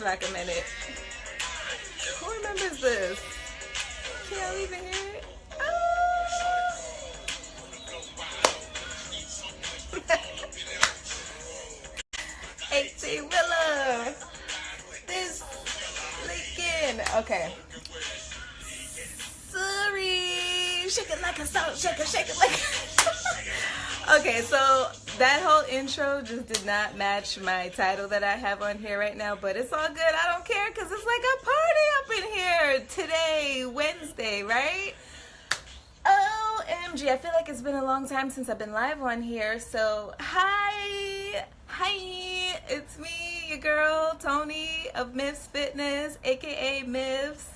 back a minute. Who remembers this? Can y'all even hear it? Oh! 18 Willa. This Lincoln. Okay. Sorry. Shake it like a salt shaker. Shake it like Okay, so that whole intro just did not match my title that I have on here right now, but it's all good. I don't care because it's like a party up in here today, Wednesday, right? OMG, I feel like it's been a long time since I've been live on here, so hi, it's me, your girl, Tony of Myths Fitness, aka Myths,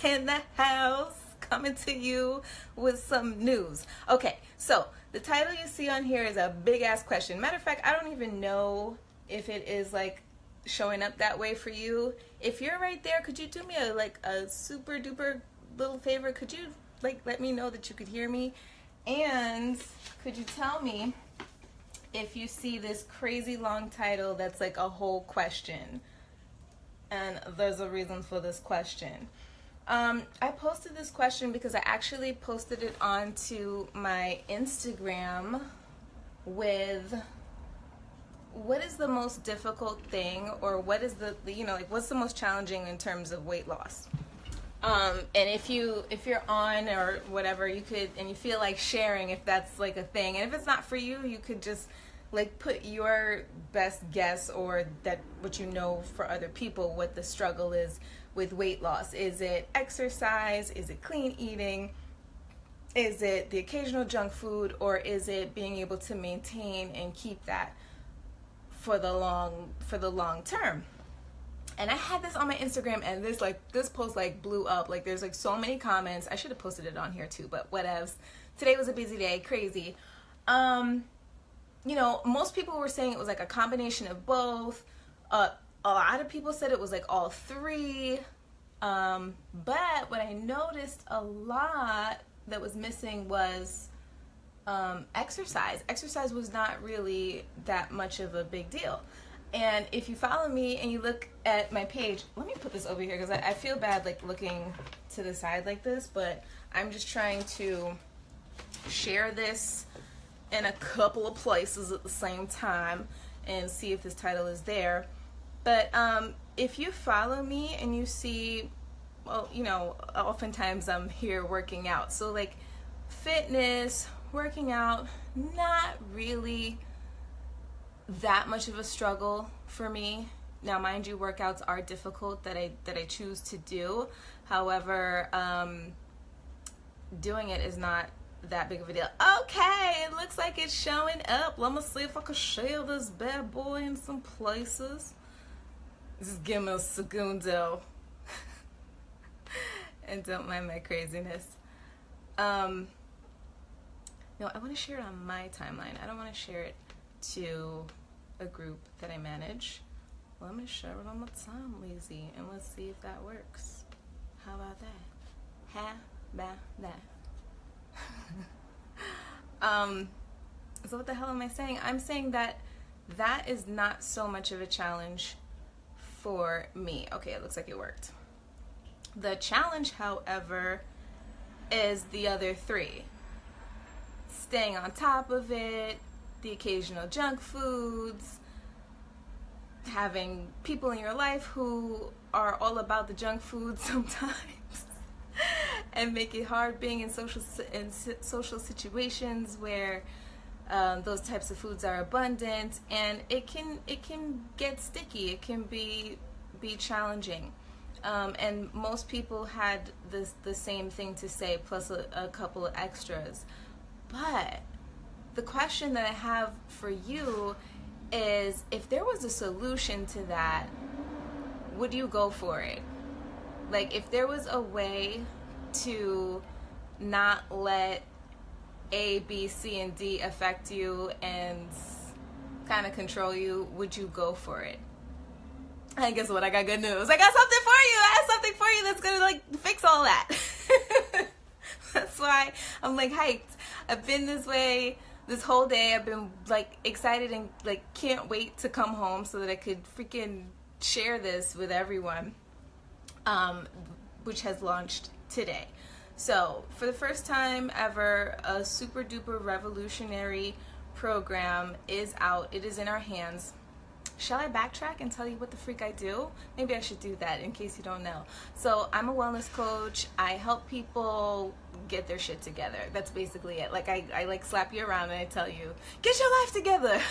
in the house, coming to you with some news. Okay, so the title you see on here is a big ass question. Matter of fact, I don't even know if it is like showing up that way for you. If you're right there, could you do me a super duper little favor? Could you let me know that you could hear me? And could you tell me if you see this crazy long title that's like a whole question? And there's a reason for this question. I posted this question because I actually posted it onto my Instagram with what is the most difficult thing, or what is the, what's the most challenging in terms of weight loss? And if you're on or whatever, you could, and you feel like sharing if that's like a thing. And if it's not for you, you could just like put your best guess, or that what you know for other people, what the struggle is with weight loss. Is it exercise? Is it clean eating? Is it the occasional junk food? Or is it being able to maintain and keep that for the long term? And I had this on my Instagram, and this post blew up. Like, there's so many comments. I should have posted it on here too, but whatevs. Today was a busy day, crazy. Most people were saying it was like a combination of both. A lot of people said it was like all three. But what I noticed a lot that was missing was exercise. Exercise was not really that much of a big deal. And if you follow me and you look at my page, let me put this over here because I feel bad looking to the side like this, but I'm just trying to share this in a couple of places at the same time and see if this title is there. But if you follow me and you see, oftentimes I'm here working out. So fitness, working out, not really that much of a struggle for me. Now, mind you, workouts are difficult that I choose to do. However, doing it is not that big of a deal. Okay, it looks like it's showing up. Let me see if I can share this bad boy in some places. Just give me a segundo. And don't mind my craziness. No, I want to share it on my timeline. I don't want to share it to a group that I manage. Well, I'm going to share it on my time, lazy, and let's see if that works. How about that? How about that? So what the hell am I saying? I'm saying that is not so much of a challenge for me. Okay, it looks like it worked. The challenge, however, is the other three. Staying on top of it, the occasional junk foods, having people in your life who are all about the junk food sometimes and make it hard being in social situations where those types of foods are abundant, and it can get sticky. It can be challenging, and most people had the same thing to say, plus a couple of extras. But the question that I have for you is, if there was a solution to that, would you go for it? If there was a way to not let A, B, C, and D affect you and kind of control you, would you go for it? And guess what? I got good news. I got something for you. I have something for you that's gonna fix all that. That's why I'm hyped. I've been this way this whole day. I've been excited and can't wait to come home so that I could freaking share this with everyone, which has launched today. So for the first time ever, a super duper revolutionary program is out. It is in our hands. Shall I backtrack and tell you what the freak I do? Maybe I should do that in case you don't know. So I'm a wellness coach. I help people get their shit together. That's basically it. Like I like slap you around and I tell you, get your life together,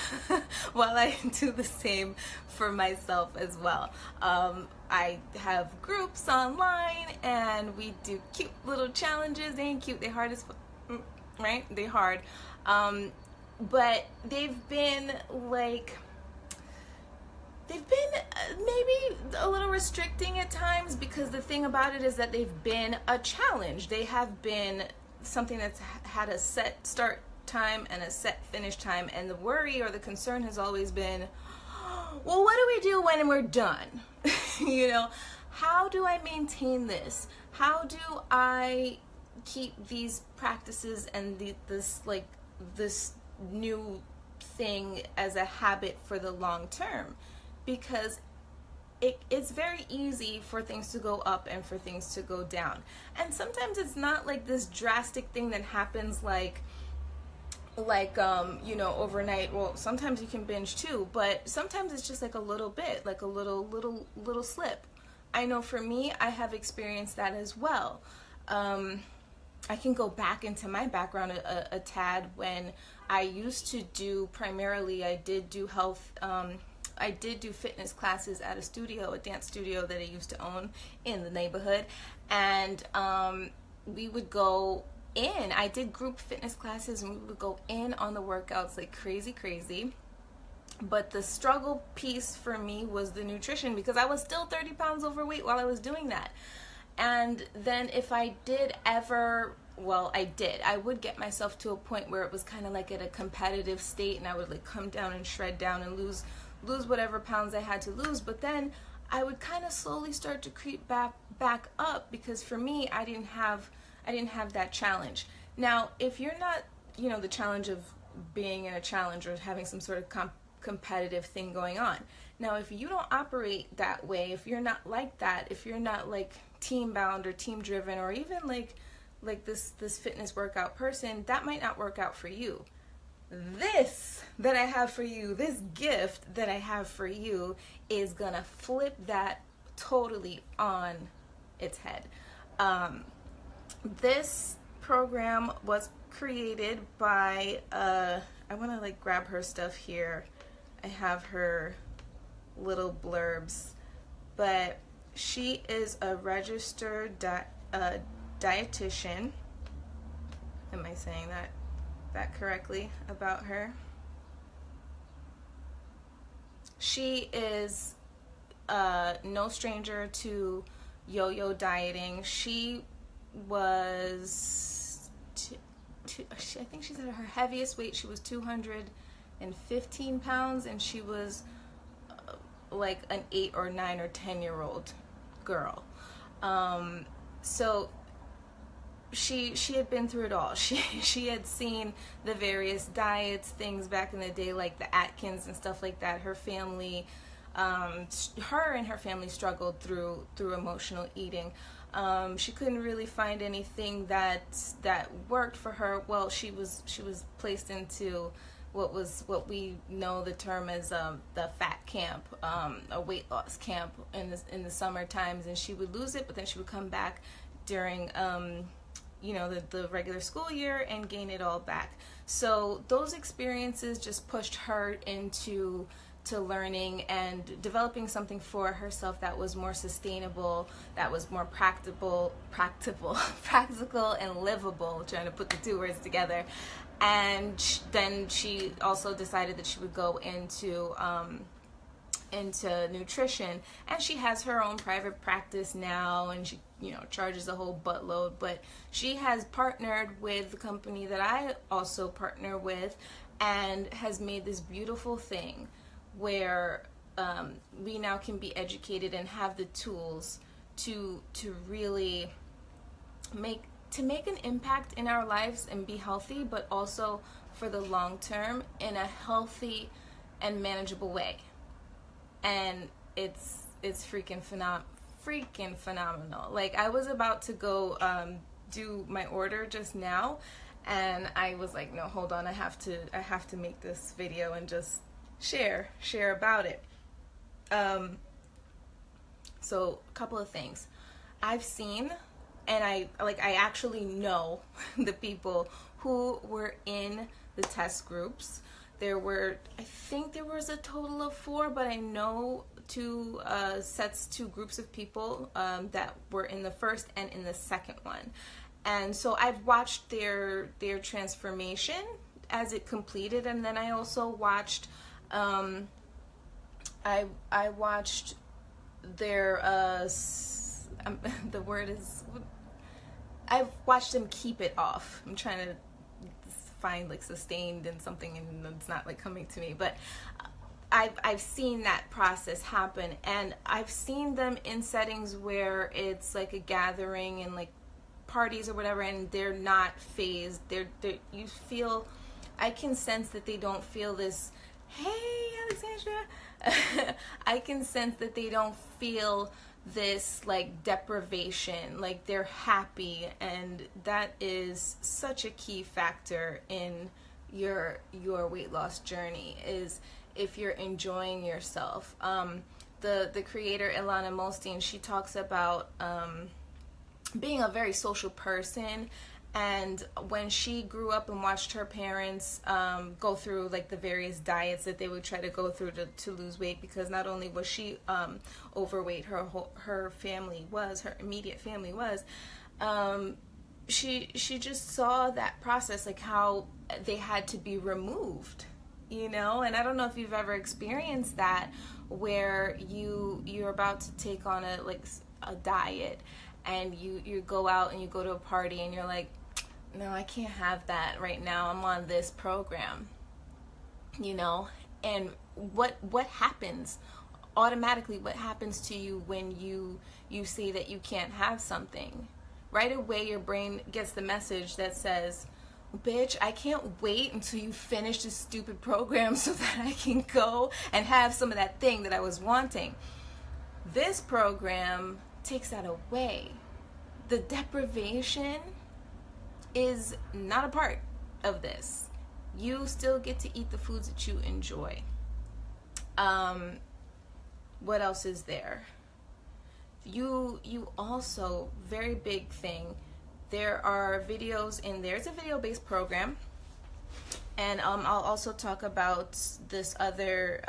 while I do the same for myself as well. I have groups online and we do cute little challenges. They ain't cute, they hard as right? They hard. But they've been maybe a little restricting at times, because the thing about it is that they've been a challenge. They have been something that's had a set start time and a set finish time, and the worry or the concern has always been, well, what do we do when we're done? You know, how do I maintain this? How do I keep these practices and this new thing as a habit for the long term? Because it's very easy for things to go up and for things to go down. And sometimes it's not like this drastic thing that happens like overnight. Well, sometimes you can binge too, but sometimes it's just like a little bit, like a little slip. I know for me, I have experienced that as well. I can go back into my background a tad. When I used to do primarily, I did do health, I did do fitness classes at a dance studio that I used to own in the neighborhood. And we would go in. I did group fitness classes and we would go in on the workouts like crazy. But the struggle piece for me was the nutrition, because I was still 30 pounds overweight while I was doing that. And then if I did ever, I would get myself to a point where it was kind of like at a competitive state, and I would like come down and shred down and lose whatever pounds I had to lose. But then I would kind of slowly start to creep back up, because for me, I didn't have that challenge. Now, if you're not, the challenge of being in a challenge or having some sort of competitive thing going on. Now, if you don't operate that way, if you're not like that, if you're not like team bound or team driven, or even like this fitness workout person, that might not work out for you. This that I have for you, this gift that I have for you, is gonna flip that totally on its head. This program was created by I want to like grab her stuff here. I have her little blurbs, but she is a registered dietitian. Am I saying that correctly about her? She is no stranger to yo-yo dieting. She was, I think she's at her heaviest weight. She was 215 pounds, and she was like an 8 or 9 or 10-year-old girl. So she had been through it all. She had seen the various diets, things back in the day, like the Atkins and stuff like that. Her family, her and her family struggled through emotional eating. She couldn't really find anything that worked for her. Well, she was placed into what we know the term as the fat camp, a weight loss camp in the summer times, and she would lose it, but then she would come back during the regular school year and gain it all back. So those experiences just pushed her into learning and developing something for herself that was more sustainable, that was more practical and livable, trying to put the two words together. And then she also decided that she would go into nutrition, and she has her own private practice now, and she charges a whole buttload. But she has partnered with the company that I also partner with, and has made this beautiful thing where we now can be educated and have the tools to really make an impact in our lives and be healthy, but also for the long term in a healthy and manageable way. And it's freaking phenomenal. Like, I was about to go do my order just now, and I was like, no, hold on, I have to make this video and just share about it. So a couple of things I've seen, and I actually know the people who were in the test groups. I think there was a total of 4, but I know 2 groups of people that were in the first and in the second one. And so I've watched their transformation as it completed, and then I also watched I watched their the word is, I've watched them keep it off. I'm trying to find like sustained and something, and it's not like coming to me, but I've seen that process happen, and I've seen them in settings where it's like a gathering and like parties or whatever, and they're not phased. You feel, I can sense that they don't feel this, hey Alexandra, I can sense that they don't feel this like deprivation, like they're happy, and that is such a key factor in your weight loss journey, is if you're enjoying yourself. The creator Ilana Molstein, she talks about being a very social person, and when she grew up and watched her parents go through like the various diets that they would try to go through to lose weight, because not only was she overweight, her family was, her immediate family was, she just saw that process, like how they had to be removed, you know. And I don't know if you've ever experienced that, where you're about to take on a diet, and you go out and you go to a party and you're like, no, I can't have that right now, I'm on this program, you know. And what happens automatically, what happens to you when you say that you can't have something? Right away your brain gets the message that says, bitch, I can't wait until you finish this stupid program so that I can go and have some of that thing that I was wanting. This program takes that away. The deprivation is not a part of this. You still get to eat the foods that you enjoy. What else is there? You also, very big thing, there are videos in there. It's a video-based program, and I'll also talk about this other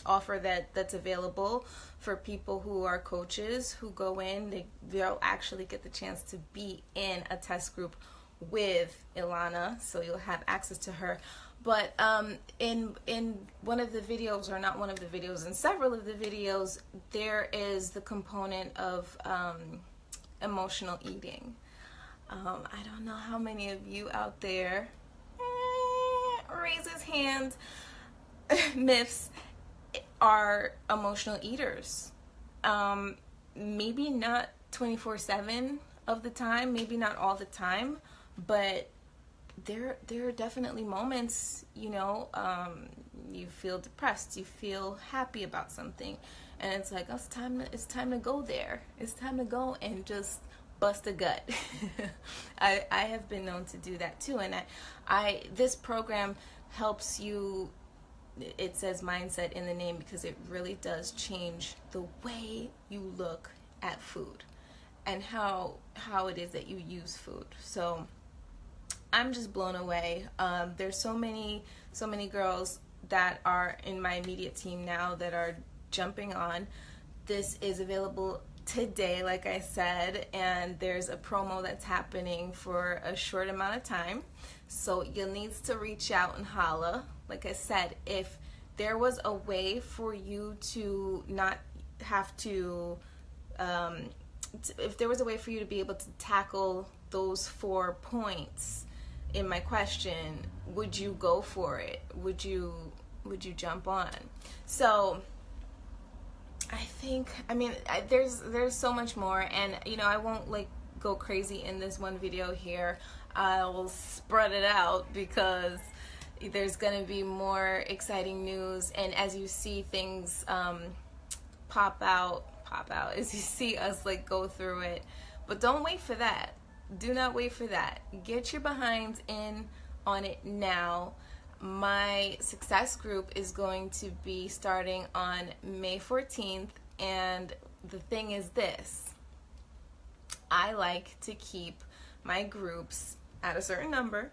offer that's available for people who are coaches who go in. They'll actually get the chance to be in a test group with Ilana, so you'll have access to her. But in one of the videos, or not one of the videos, in several of the videos, there is the component of emotional eating. I don't know how many of you out there, raise his hand, myths, are emotional eaters. Maybe not 24/7 of the time, maybe not all the time, but there are definitely moments, you know, you feel depressed, you feel happy about something, and it's like, oh, it's time to go there. It's time to go and just bust a gut. I have been known to do that too, and this program helps you. It says mindset in the name because it really does change the way you look at food and how it is that you use food. So I'm just blown away. There's so many girls that are in my immediate team now that are jumping on. This is available today, like I said, and there's a promo that's happening for a short amount of time. So you'll need to reach out and holla. Like I said, if there was a way for you to not have to, if there was a way for you to be able to tackle those 4 points in my question, would you go for it? Would you jump on? So I mean, there's so much more, and you know, I won't like go crazy in this one video here. I'll spread it out because there's gonna be more exciting news, and as you see things pop out as you see us like go through it. But don't wait for that. Do not wait for that. Get your behinds in on it now. My success group is going to be starting on May 14th, and the thing is this: I like to keep my groups at a certain number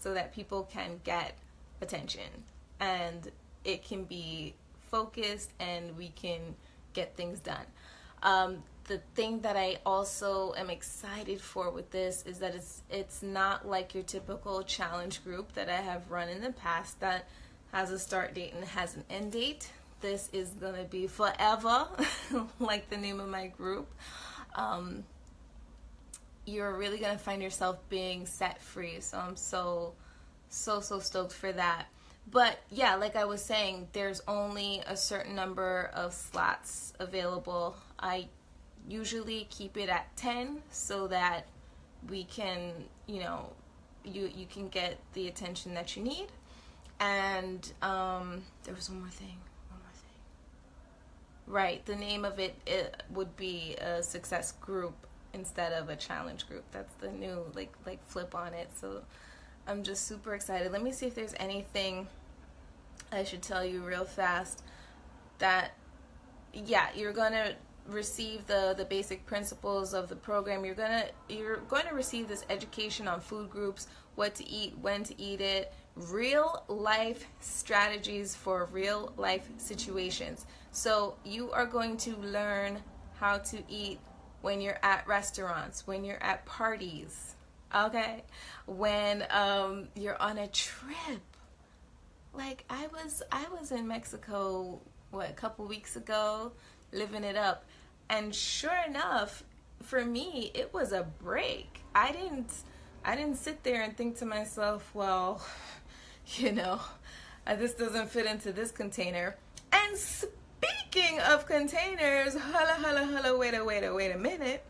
so that people can get attention and it can be focused and we can get things done. The thing that I also am excited for with this is that it's not like your typical challenge group that I have run in the past that has a start date and has an end date. This is going to be forever, like the name of my group. You're really going to find yourself being set free. So I'm so stoked for that. But yeah, like I was saying, there's only a certain number of slots available. I usually keep it at 10 so that we can, you can get the attention that you need. And there was one more thing. Right, the name of it would be a success group instead of a challenge group. That's the new like flip on it. So I'm just super excited. Let me see if there's anything I should tell you real fast. That, yeah, you're gonna receive the basic principles of the program. You're going to receive this education on food groups, what to eat, when to eat it, real life strategies for real life situations. So you are going to learn how to eat when you're at restaurants, when you're at parties, okay? When you're on a trip. Like I was in Mexico, a couple weeks ago, living it up. And sure enough, for me, it was a break. I didn't sit there and think to myself, well, this doesn't fit into this container. And speaking of containers, holla, wait a minute.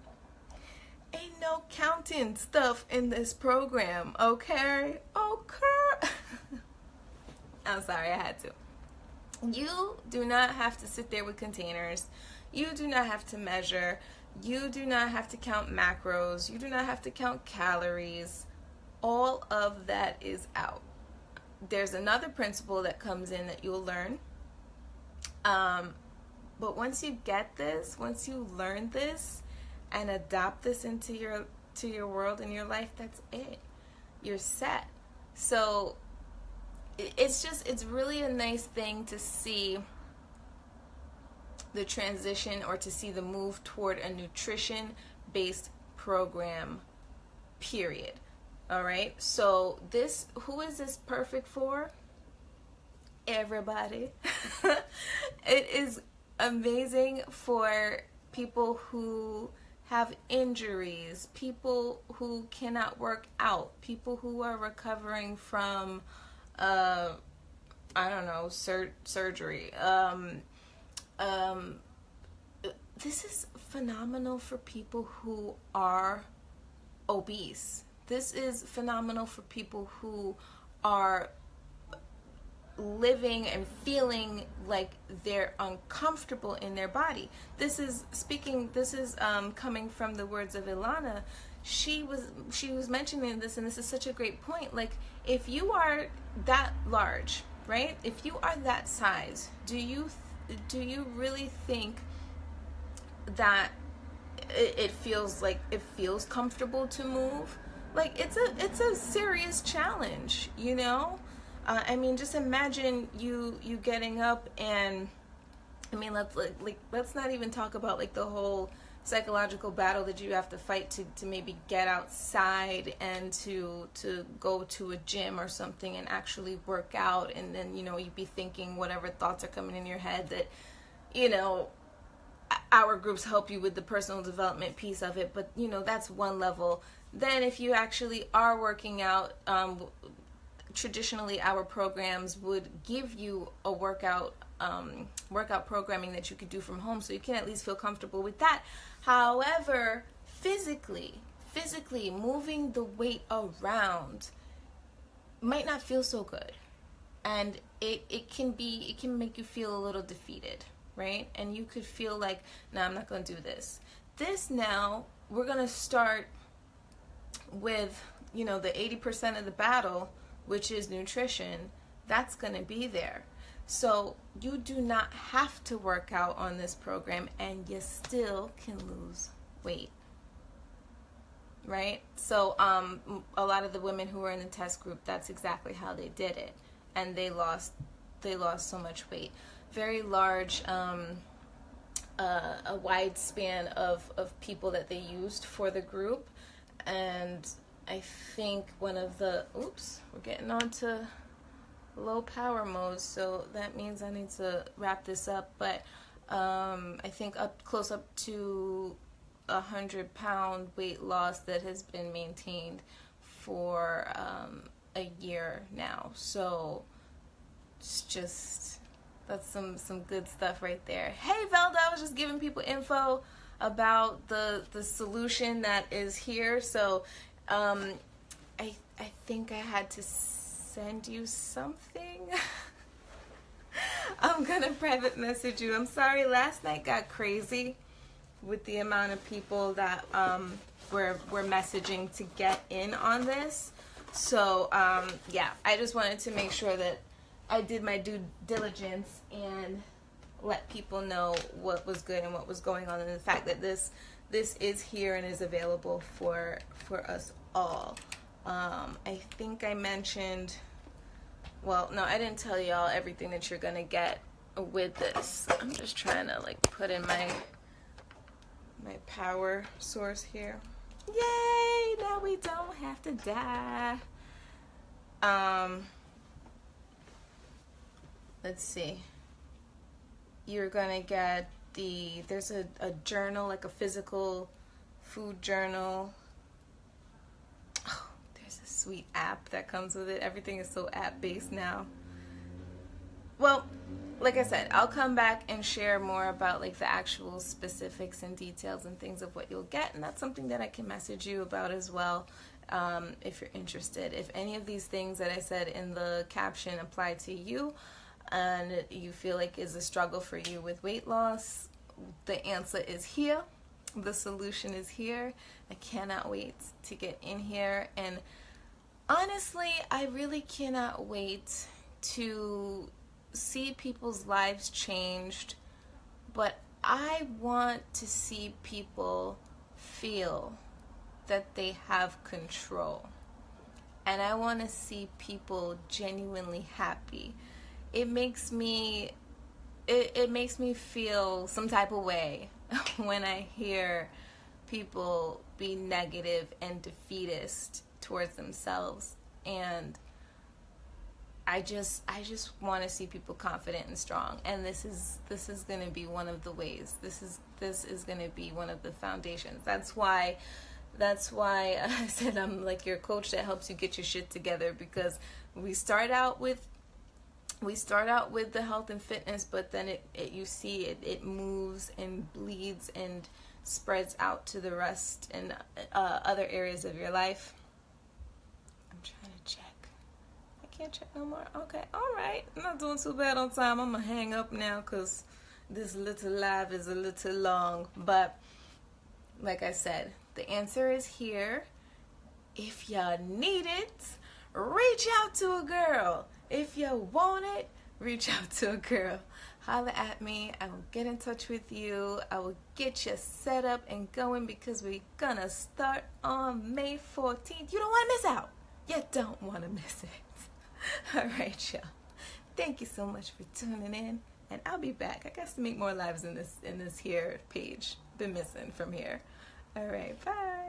Ain't no counting stuff in this program, okay? Okay. I'm sorry, I had to. You do not have to sit there with containers. You do not have to measure. You do not have to count macros. You do not have to count calories. All of that is out. There's another principle that comes in that you'll learn. But once you get this, once you learn this and adopt this into your world and your life, that's it. You're set. So it's really a nice thing to see the transition, or to see the move toward a nutrition-based program, period. All right? So who is this perfect for? Everybody. It is amazing for people who have injuries, people who cannot work out, people who are recovering from, surgery. This is phenomenal for people who are obese. This is phenomenal for people who are living and feeling like they're uncomfortable in their body. This is coming from the words of Ilana. She was mentioning this, and this is such a great point. Like, if you are that large, right? If you are that size, do you really think that it feels comfortable to move? Like, it's a serious challenge, just imagine you getting up, and let's not even talk about like the whole psychological battle that you have to fight to maybe get outside and to go to a gym or something and actually work out, and then you'd be thinking whatever thoughts are coming in your head that our groups help you with the personal development piece of it, but that's one level. Then if you actually are working out, traditionally our programs would give you a workout programming that you could do from home, so you can at least feel comfortable with that. However, physically moving the weight around might not feel so good, and it can make you feel a little defeated, right? And you could feel like, no, I'm not going to do this. This now, we're going to start with, you know, the 80% of the battle, which is nutrition. That's going to be there. So you do not have to work out on this program, and you still can lose weight, right? So a lot of the women who were in the test group, that's exactly how they did it, and they lost so much weight. Very large, a wide span of people that they used for the group. And I think one of the, oops, we're getting on to low power mode, so that means I need to wrap this up. But I think close up to 100-pound weight loss that has been maintained for a year now. So it's just, that's some good stuff right there. Hey Velda, I was just giving people info about the solution that is here. So I think I had to send you something. I'm gonna private message you. I'm sorry, last night got crazy with the amount of people that were messaging to get in on this. So yeah, I just wanted to make sure that I did my due diligence and let people know what was good and what was going on, and the fact that this is here and is available for us all. I think I mentioned, well, no, I didn't tell y'all everything that you're gonna get with this. I'm just trying to like put in my power source here. Yay! Now we don't have to die. Let's see. You're gonna get there's a journal, like a physical food journal. Oh, there's a sweet app that comes with it. Everything is so app based now. Well, like I said, I'll come back and share more about like the actual specifics and details and things of what you'll get, and that's something that I can message you about as well, if you're interested. If any of these things that I said in the caption apply to you, and you feel like is a struggle for you with weight loss, the answer is here. The solution is here. I cannot wait to get in here, and honestly, I really cannot wait to see people's lives changed, but I want to see people feel that they have control, and I want to see people genuinely happy. It makes me feel some type of way when I hear people be negative and defeatist towards themselves, and I just want to see people confident and strong, and this is going to be one of the ways. This is going to be one of the foundations. That's why I said I'm like your coach that helps you get your shit together, because we start out with the health and fitness, but then it moves and bleeds and spreads out to the rest and other areas of your life. I'm trying to check. I can't check no more. Okay, all right. I'm not doing too bad on time. I'm gonna hang up now because this little live is a little long. But like I said, the answer is here. If you need it, reach out to a girl. If you want it, reach out to a girl. Holla at me. I will get in touch with you. I will get you set up and going, because we're gonna start on May 14th. You don't want to miss out. You don't want to miss it. All right, y'all. Thank you so much for tuning in, and I'll be back. I got to make more lives in this here page. Been missing from here. All right, bye.